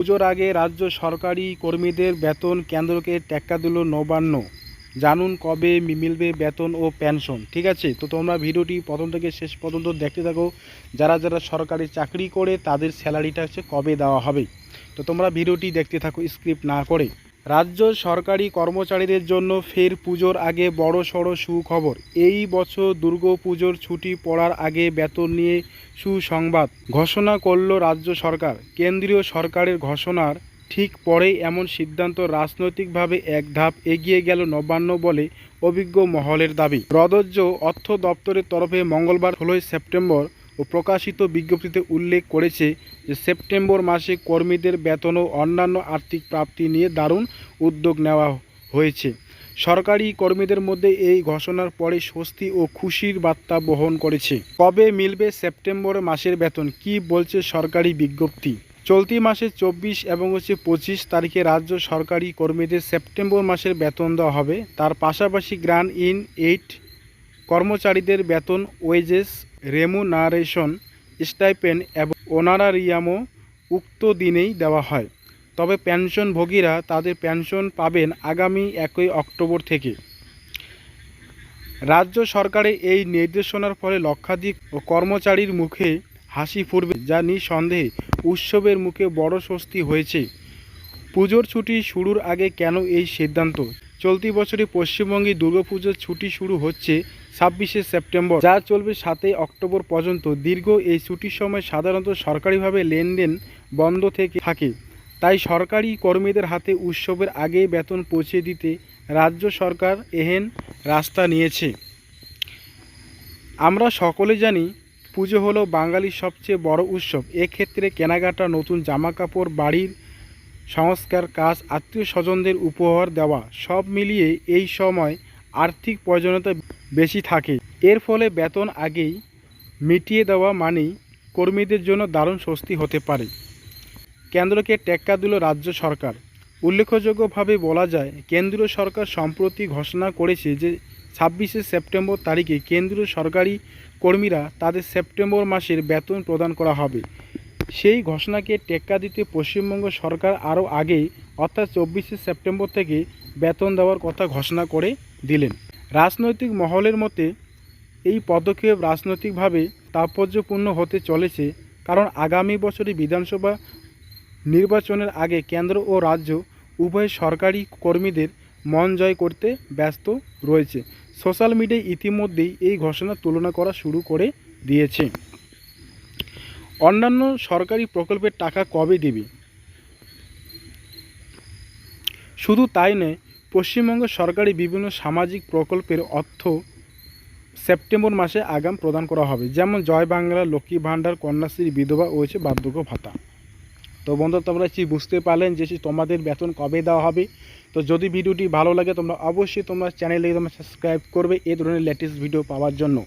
পুজোর আগে রাজ্য সরকারি কর্মীদের বেতন কেন্দ্রকে টেক্কা দিল নবান্ন। জানুন কবে মিলবে বেতন ও পেনশন। ঠিক আছে, তো তোমরা ভিডিওটি প্রথম থেকে শেষ পর্যন্ত দেখতে থাকো। যারা যারা সরকারি চাকরি করে তাদের স্যালারিটা কবে দেওয়া হবে, তো তোমরা ভিডিওটি দেখতে থাকো স্ক্রিপ্ট না করে। রাজ্য সরকারি কর্মচারীদের জন্য ফের পুজোর আগে বড়সড় সুখবর। এই বছর দুর্গাপুজোর ছুটি পড়ার আগে বেতন নিয়ে সুসংবাদ ঘোষণা করল রাজ্য সরকার। কেন্দ্রীয় সরকারের ঘোষণার ঠিক পরেই এমন সিদ্ধান্ত রাজনৈতিকভাবে এক ধাপ এগিয়ে গেল নবান্ন বলে অভিজ্ঞ মহলের দাবি। প্রযোজ্য অর্থ দপ্তরের তরফে মঙ্গলবার 16 সেপ্টেম্বর প্রকাশিত বিজ্ঞপ্তিতে উল্লেখ করেছে যে সেপ্টেম্বর মাসে কর্মীদের বেতন ও অন্যান্য আর্থিক প্রাপ্তি নিয়ে দারুণ উদ্যোগ নেওয়া হয়েছে। সরকারি কর্মীদের মধ্যে এই ঘোষণার পরে স্বস্তি ও খুশির বার্তা বহন করেছে। কবে মিলবে সেপ্টেম্বর মাসের বেতন, কি বলছে সরকারি বিজ্ঞপ্তি? চলতি মাসে 24 এবং 25 তারিখে রাজ্য সরকারি কর্মীদের সেপ্টেম্বর মাসের বেতন দেওয়া হবে। তার পাশাপাশি গ্র্যান্ড ইন এইট কর্মচারীদের বেতন, ওয়েজেস, রেমুনারেশন, স্টাইপেন্ড এবং অনারারিয়ামও উক্ত দিনেই দেওয়া হয়। তবে পেনশনভোগীরা তাদের পেনশন পাবেন আগামী 1 অক্টোবর থেকে। রাজ্য সরকারের এই নির্দেশনার ফলে লক্ষাধিক কর্মচারীর মুখে হাসি ফুটবে, যা নিঃসন্দেহে উৎসবের মুখে বড় স্বস্তি হয়েছে। পুজোর ছুটি শুরুর আগে কেন এই সিদ্ধান্ত? চলতি বছরে পশ্চিমবঙ্গে দুর্গাপুজোর ছুটি শুরু হচ্ছে 26 সেপ্টেম্বর, যা চলবে 7 অক্টোবর পর্যন্ত। দীর্ঘ এই ছুটির সময় সাধারণত সরকারিভাবে লেনদেন বন্ধ থাকে, তাই সরকারি কর্মীদের হাতে উৎসবের আগে বেতন পৌঁছে দিতে রাজ্য সরকার এহেন রাস্তা নিয়েছে। আমরা সকলে জানি পুজো হলো বাঙালির সবচেয়ে বড় উৎসব। এক্ষেত্রে কেনাকাটা, নতুন জামাকাপড়, বাড়ির সংস্কার কাজ, আত্মীয় স্বজনদের উপহার দেওয়া, সব মিলিয়ে এই সময় আর্থিক প্রয়োজনীয়তা বেশি থাকে। এর ফলে বেতন আগেই মিটিয়ে দেওয়া মানেই কর্মীদের জন্য দারুণ স্বস্তি হতে পারে। কেন্দ্রকে টেক্কা দিল রাজ্য সরকার। উল্লেখযোগ্যভাবে বলা যায়, কেন্দ্রীয় সরকার সম্প্রতি ঘোষণা করেছে যে 26 সেপ্টেম্বর তারিখে কেন্দ্রীয় সরকারি কর্মীরা তাদের সেপ্টেম্বর মাসের বেতন প্রদান করা হবে। সেই ঘোষণাকে টেক্কা দিতে পশ্চিমবঙ্গ সরকার আরও আগেই অর্থাৎ 24 সেপ্টেম্বর থেকে বেতন দেওয়ার কথা ঘোষণা করে দিলেন। রাজনৈতিক মহলের মতে এই পদক্ষেপ রাজনৈতিকভাবে তাৎপর্যপূর্ণ হতে চলেছে, কারণ আগামী বছরে বিধানসভা নির্বাচনের আগে কেন্দ্র ও রাজ্য উভয় সরকারি কর্মীদের মন জয় করতে ব্যস্ত রয়েছে। সোশ্যাল মিডিয়ায় ইতিমধ্যেই এই ঘোষণা তুলনা করা শুরু করে দিয়েছে। অন্যান্য সরকারি প্রকল্পের টাকা কবে দেবে? শুধু তাই নয়, পশ্চিমবঙ্গ সরকারি বিভিন্ন সামাজিক প্রকল্পের অর্থ সেপ্টেম্বর মাসে আগাম প্রদান করা হবে, যেমন জয় বাংলা, লক্ষ্মী ভাণ্ডার, কন্যাশ্রী, বিধবা ও বার্ধক্য ভাতা। তো বন্ধুরা, তোমরা বুঝতে পারলেন যে তোমাদের বেতন কবে দেওয়া হবে। তো যদি ভিডিওটি ভালো লাগে তোমরা অবশ্যই চ্যানেলে সাবস্ক্রাইব করবে এই ধরনের লেটেস্ট ভিডিও পাওয়ার জন্য।